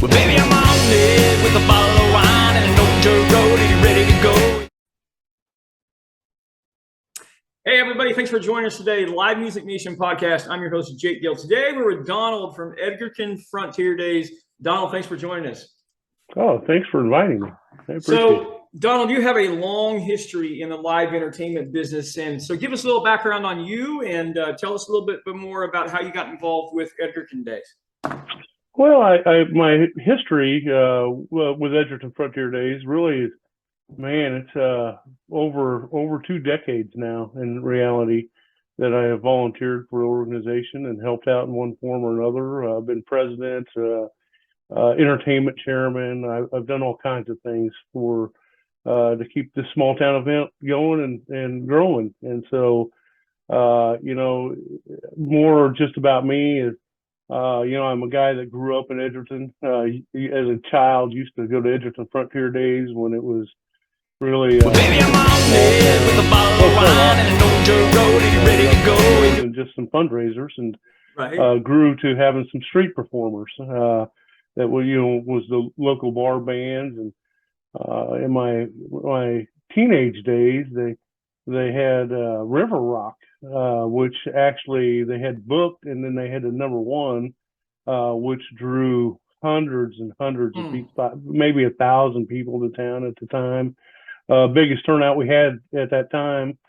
Well, baby, I'm on it with a bottle of wine and an old dirt road. Are you ready to go? Hey, everybody. Thanks for joining us today. Live Music Nation podcast. I'm your host, Jake Gill. Today, we're with Donald from Edgerton Frontier Days. Donald, thanks for joining us. Oh, thanks for inviting me. I appreciate it. Donald, you have a long history in the live entertainment business. And so give us a little background on you and tell us a little bit more about how you got involved with Edgerton Days. Well, my history with Edgerton Frontier Days really is, man, it's over 2 decades now in reality that I have volunteered for the organization and helped out in one form or another. I've been president, entertainment chairman. I've done all kinds of things to keep this small town event going and growing. And so, more just about me is, I'm a guy that grew up in Edgerton. As a child, used to go to Edgerton Frontier Days when it was really well, baby, I'm on it with a bottle of wine and an old dirt road. Are you ready to go? And just some fundraisers, and right. Grew to having some street performers that was the local bar bands. And in my teenage days, they had River Rock, which actually they had booked, and then they had the number one, which drew hundreds and hundreds of people, maybe 1,000 people to town at the time. Biggest turnout we had at that time.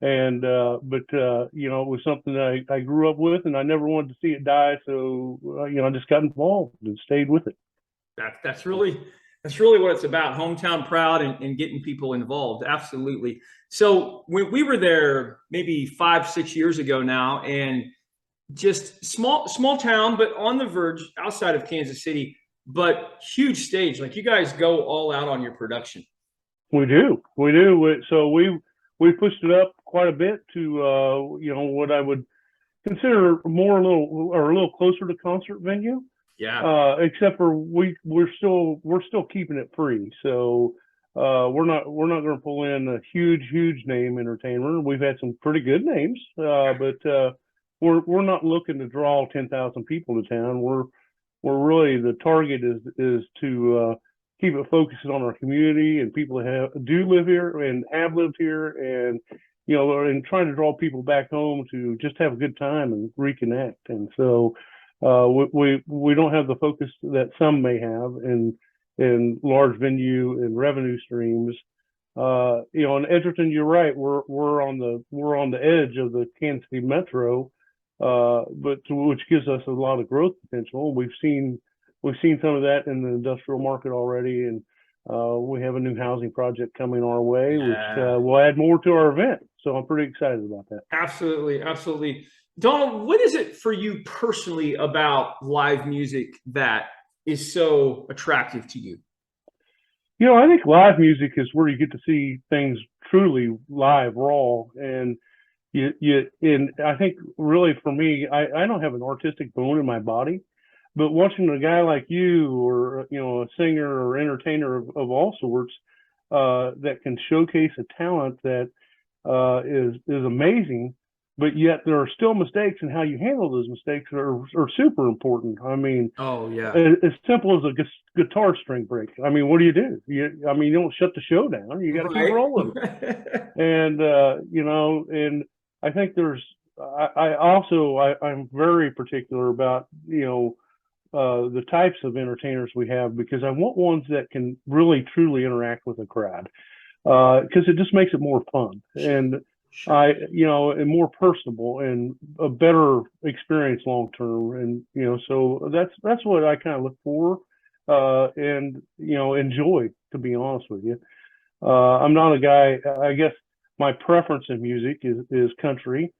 And but it was something that I grew up with, and I never wanted to see it die. So I just got involved and stayed with it. That's really what it's about. Hometown proud and getting people involved. Absolutely. So when we were there maybe 5-6 years ago now, and just small town, but on the verge outside of Kansas City, but huge stage. Like, you guys go all out on your production. We do. So we pushed it up quite a bit to what I would consider a little closer to concert venue. Yeah. Except for we're still keeping it free. So we're not going to pull in a huge name entertainer. We've had some pretty good names, but we're not looking to draw 10,000 people to town. We're really, the target is to keep it focused on our community and people that do live here and have lived here, and and trying to draw people back home to just have a good time and reconnect. And so we don't have the focus that some may have in large venue and revenue streams. In Edgerton, you're right. We're on the edge of the Kansas City metro, which gives us a lot of growth potential. We've seen some of that in the industrial market already, and we have a new housing project coming our way, which will add more to our event. So I'm pretty excited about that. Absolutely. Donald, what is it for you personally about live music that is so attractive to you? I think live music is where you get to see things truly live, raw, and and I think really for me, I don't have an artistic bone in my body, but watching a guy like you, or a singer or entertainer of all sorts, that can showcase a talent that is amazing, but yet there are still mistakes, and how you handle those mistakes are super important. I mean, oh yeah, as simple as a guitar string break. I mean, what do? You don't shut the show down. You got to keep rolling. And and I think I'm very particular about the types of entertainers we have, because I want ones that can really truly interact with the crowd, because it just makes it more fun. And and more personable and a better experience long term. And so that's what I kind of look for and enjoy, to be honest with you. I'm not a guy. I guess my preference in music is country,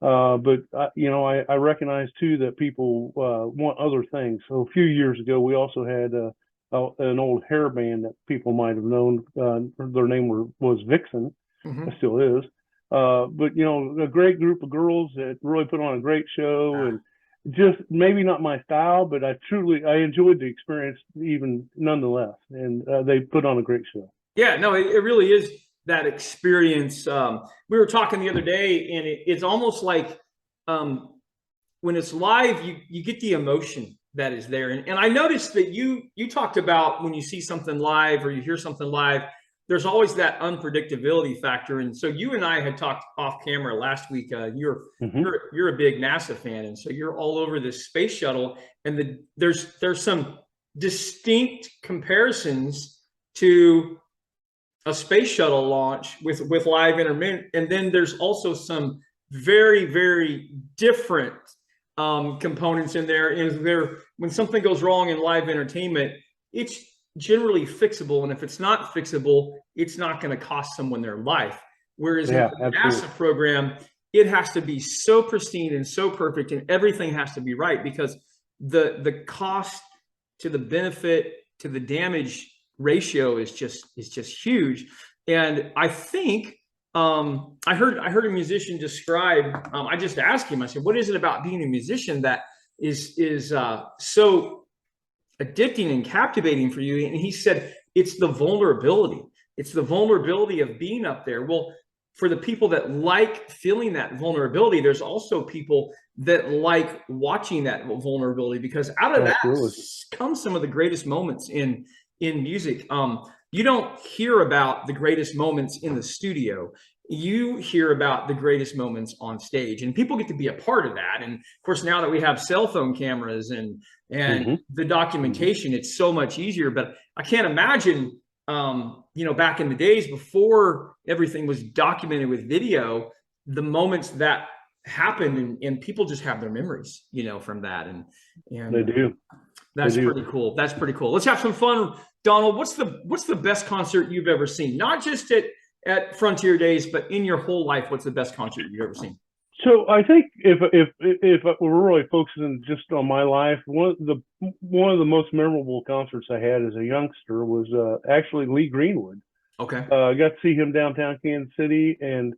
but I recognize too that people want other things. So a few years ago, we also had an old hair band that people might have known. Their name was Vixen. It still is. But a great group of girls that really put on a great show, and just maybe not my style, but I enjoyed the experience even nonetheless. And they put on a great show. Yeah, no, it really is that experience. We were talking the other day, and it's almost like when it's live, you get the emotion that is there. And I noticed that you talked about when you see something live or you hear something live, there's always that unpredictability factor. And so you and I had talked off camera last week. Mm-hmm. You're a big NASA fan, and so you're all over this space shuttle. And there's some distinct comparisons to a space shuttle launch with live entertainment, and then there's also some very, very different components in there. And there, when something goes wrong in live entertainment, it's generally fixable, and if it's not fixable, it's not going to cost someone their life. Whereas in the NASA program, it has to be so pristine and so perfect, and everything has to be right, because the cost to the benefit to the damage ratio is just huge. And I think I heard a musician describe. I just asked him. I said, "What is it about being a musician that is so addicting and captivating for you?" And he said, "It's the vulnerability. It's the vulnerability of being up there." Well, for the people that like feeling that vulnerability, there's also people that like watching that vulnerability, because out of that comes some of the greatest moments in music. You don't hear about the greatest moments in the studio. You hear about the greatest moments on stage, and people get to be a part of that. And of course, now that we have cell phone cameras and the documentation, it's so much easier. But I can't imagine, back in the days before everything was documented with video, the moments that happened, and people just have their memories, from that. And they do. That's pretty cool. That's pretty cool. Let's have some fun. Donald, what's the best concert you've ever seen? Not just at Frontier Days, but in your whole life, what's the best concert you've ever seen? So I think if we're really focusing just on my life, one of the most memorable concerts I had as a youngster was actually Lee Greenwood. Okay. I got to see him downtown Kansas City, and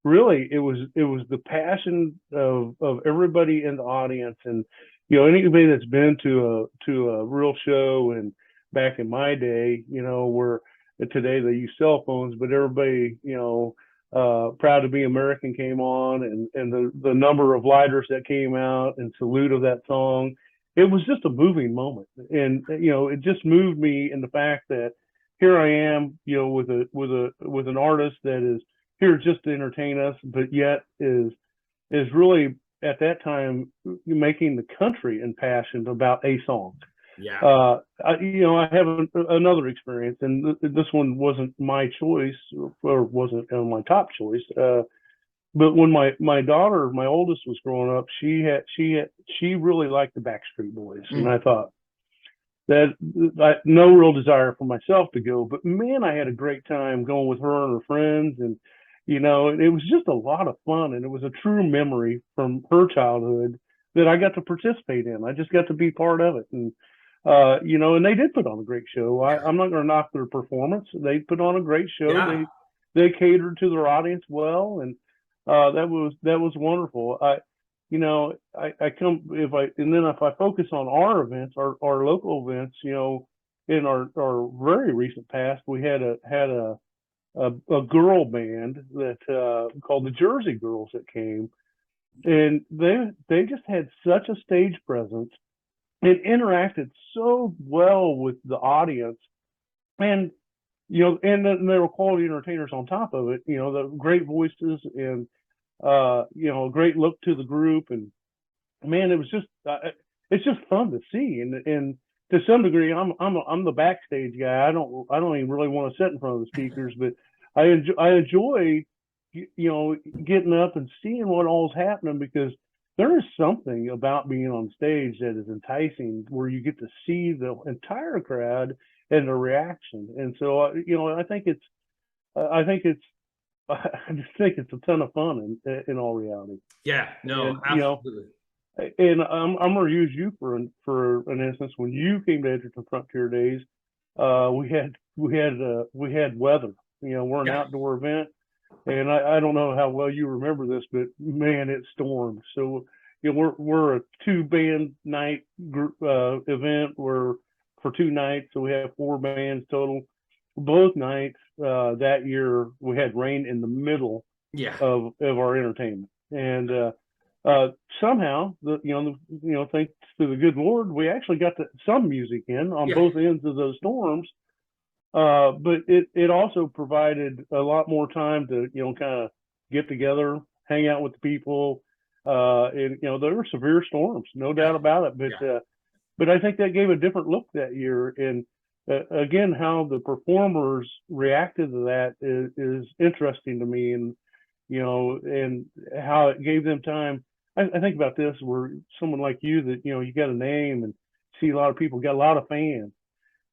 really it was the passion of everybody in the audience. And anybody that's been to a real show, and back in my day, where today they use cell phones, but everybody, Proud to Be American came on, and the number of lighters that came out in salute of that song, it was just a moving moment. And it just moved me in the fact that here I am, with an artist that is here just to entertain us, but yet is really at that time making the country impassioned about a song. Yeah. I have another experience, and this one wasn't my choice, or wasn't my top choice. But when my daughter, my oldest, was growing up, she really liked the Backstreet Boys, and I thought that no real desire for myself to go, but man, I had a great time going with her and her friends, and it was just a lot of fun, and it was a true memory from her childhood that I got to participate in. I just got to be part of it, and and they did put on a great show. I'm not going to knock their performance. They put on a great show. Yeah. They catered to their audience well, and that was wonderful. If I focus on our events, our local events, in our very recent past, we had a girl band that called the Jersey Girls that came, and they just had such a stage presence. It interacted so well with the audience, and and then they were quality entertainers on top of it. The great voices, and a great look to the group, and man, it was just it's just fun to see. And to some degree, I'm the backstage guy. I don't even really want to sit in front of the speakers, but I enjoy getting up and seeing what all's happening, because there is something about being on stage that is enticing, where you get to see the entire crowd and the reaction. And so, I just think it's a ton of fun in all reality. Yeah, no, and, absolutely. And I'm going to use you for an instance. When you came to Edgerton Frontier Days, we had weather. We're an outdoor event. And I don't know how well you remember this, but man, it stormed. So we're a 2-band night group event. We're for 2 nights, so we have 4 bands total. Both nights that year, we had rain in the middle of our entertainment, and somehow thanks to the good Lord, we actually got some music in on Yeah. both ends of those storms. But it also provided a lot more time to, kind of get together, hang out with the people. And, there were severe storms, no Yeah. doubt about it. But I think that gave a different look that year. And again, how the performers reacted to that is interesting to me. And, and how it gave them time. I think about this where someone like you that, you got a name and see a lot of people, got a lot of fans,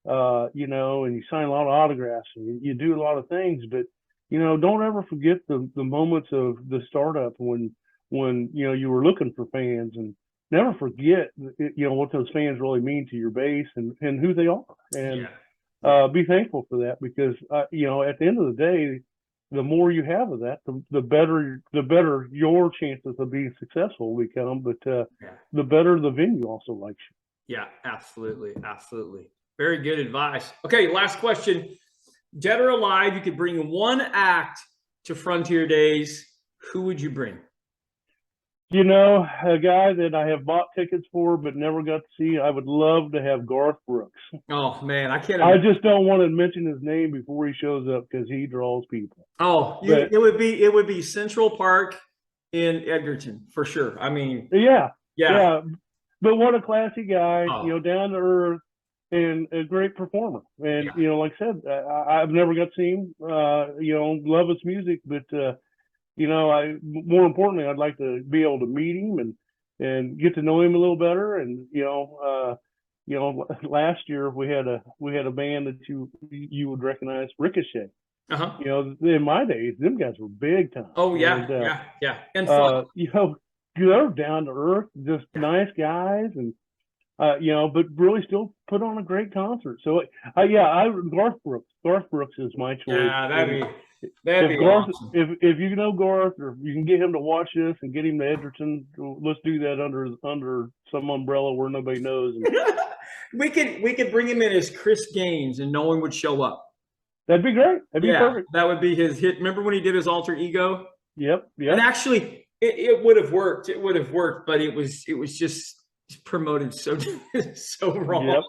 and you sign a lot of autographs and you do a lot of things, but, don't ever forget the moments of the startup when, you were looking for fans, and never forget, what those fans really mean to your base and who they are. And, Yeah. be thankful for that because, at the end of the day, the more you have of that, the better your chances of being successful become. But the better the venue also likes you. Yeah, absolutely. Absolutely. Very good advice. Okay, last question. Dead or alive, you could bring one act to Frontier Days. Who would you bring? A guy that I have bought tickets for but never got to see. I would love to have Garth Brooks. Oh man, I can't. I just don't want to mention his name before he shows up because he draws people. Oh, it would be Central Park in Edgerton for sure. I mean, yeah. But what a classy guy, Oh. down to earth and a great performer. And like I said, I've never got to see him. Love his music, but more importantly, I'd like to be able to meet him and get to know him a little better. And last year we had a band that you would recognize, Ricochet. Uh-huh. In my days, them guys were big time. Oh yeah, yeah, and fun. They're down to earth, just nice guys, and but really still put on a great concert. So Garth Brooks. Garth Brooks is my choice. Yeah, that'd be Garth, awesome. if you know Garth, or you can get him to watch this and get him to Edgerton, let's do that under some umbrella where nobody knows. we could bring him in as Chris Gaines, and no one would show up. That'd be great. That'd be perfect. That would be his hit. Remember when he did his alter ego? Yep. And actually, it would have worked. It would have worked, but it was just promoted so wrong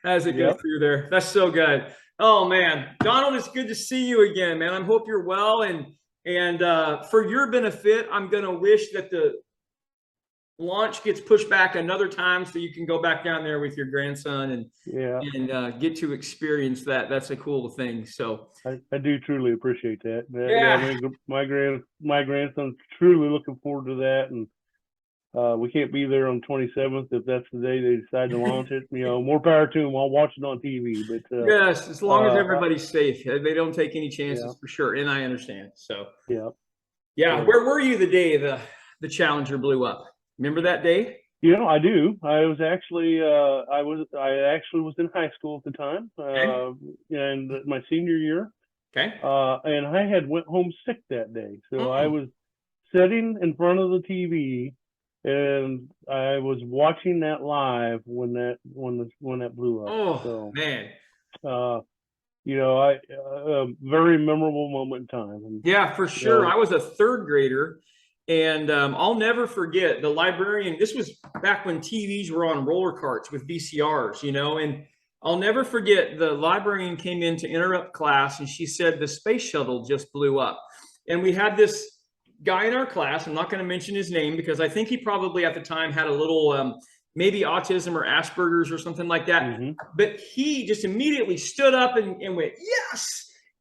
as it goes through there. That's so good. Oh man, Donald, it's good to see you again, man. I hope you're well, and for your benefit, I'm gonna wish that the launch gets pushed back another time so you can go back down there with your grandson and get to experience that. That's a cool thing. So I do truly appreciate that. I mean, my grandson's truly looking forward to that, and we can't be there on 27th if that's the day they decide to launch it. More power to them. I'll watch it on TV. But yes, as long as everybody's safe, they don't take any chances for sure. And I understand. So yeah. Where were you the day the Challenger blew up? Remember that day? I do. I was actually I actually was in high school at the time, and my senior year. Okay. And I had went home sick that day, so I was sitting in front of the TV, and I was watching that live when that blew up. Oh so, man. A very memorable moment in time. And, yeah, for sure. I was a third grader. And I'll never forget the librarian. This was back when TVs were on roller carts with VCRs, and I'll never forget the librarian came in to interrupt class, and she said the space shuttle just blew up. And we had this guy in our class. I'm not going to mention his name because I think he probably at the time had a little maybe autism or Asperger's or something like that. Mm-hmm. But he just immediately stood up and went, yes.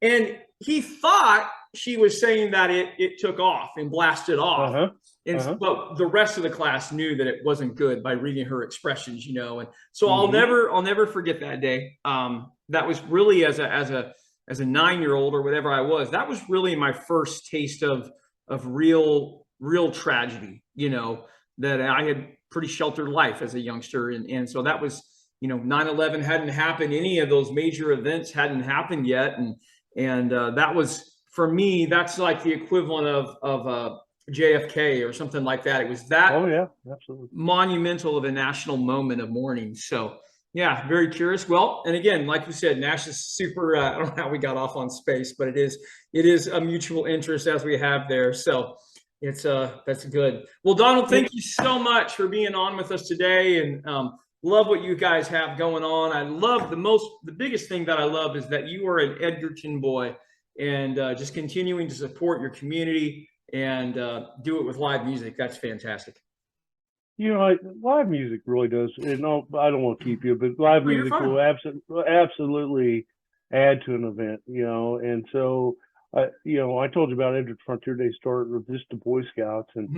And he thought she was saying that it took off and blasted off. But the rest of the class knew that it wasn't good by reading her expressions, and so I'll never forget that day. That was really as a 9-year-old or whatever I was, that was really my first taste of real tragedy, that I had pretty sheltered life as a youngster. And so that was, 9/11 hadn't happened. Any of those major events hadn't happened yet. And that was, for me, that's like the equivalent of JFK or something like that. It was that absolutely monumental of a national moment of mourning. So yeah, very curious. Well, and again, like you said, Nash is super, I don't know how we got off on space, but it is a mutual interest as we have there. So That's good. Well, Donald, thank you so much for being on with us today, and love what you guys have going on. I love the biggest thing that I love is that you are an Edgerton boy, and just continuing to support your community and do it with live music. That's fantastic. Live music really does. And I don't want to keep you, but live Oh, you're music fine. will absolutely add to an event. And so I told you about Edgerton Frontier Day start with just the Boy Scouts, and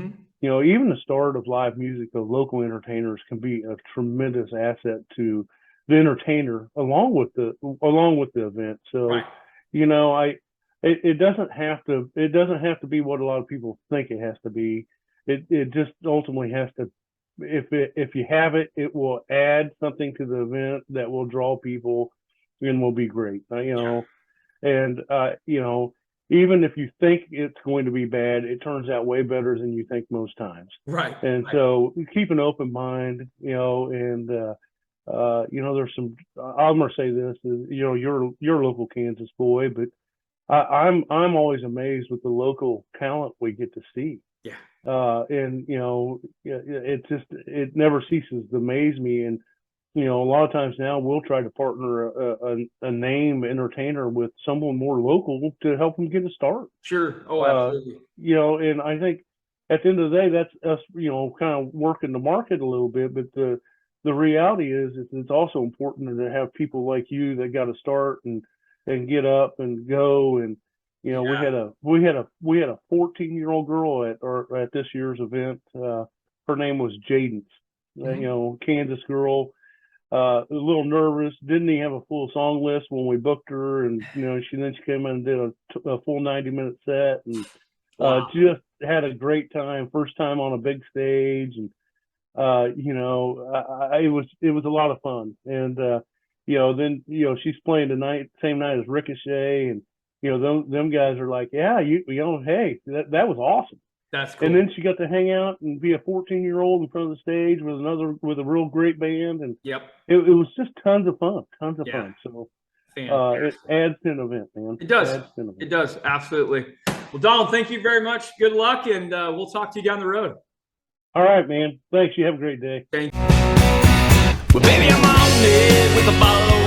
Mhm. even the start of live music of local entertainers can be a tremendous asset to the entertainer along with the event. So, Right. it doesn't have to be what a lot of people think it has to be. It just ultimately has to. If you have it, it will add something to the event that will draw people and will be great. And even if you think it's going to be bad, it turns out way better than you think most times. Right. And Right. so keep an open mind, and there's some. I'm gonna say this is, you're a local Kansas boy, but I'm always amazed with the local talent we get to see. Yeah. And it never ceases to amaze me. And a lot of times now we'll try to partner a name entertainer with someone more local to help them get a start. Sure. Oh, Uh, absolutely. and I think at the end of the day, that's us, kind of working the market a little bit. But the reality is, it's also important to have people like you that got to start and get up and go. And we Yeah. had a 14-year-old girl at this year's event. Her name was Jaden. Mhm. Kansas girl. A little nervous, didn't even have a full song list when we booked her, and she came in and did a full 90-minute set, and Wow. just had a great time, first time on a big stage. And it was a lot of fun. And then she's playing tonight, same night as Ricochet, and them guys are like, yeah, hey, that was awesome. That's And cool. then she got to hang out and be a 14-year-old in front of the stage with a real great band, and Yep. it was just tons of fun, tons of Yeah. fun. So it Fantastic. adds to an event, man. It does. Adds to an It event. does. Absolutely. Well, Donald, thank you very much. Good luck, and we'll talk to you down the road. All right, man. Thanks. You have a great day. Thank you. Well, baby, I'm on it with a bottle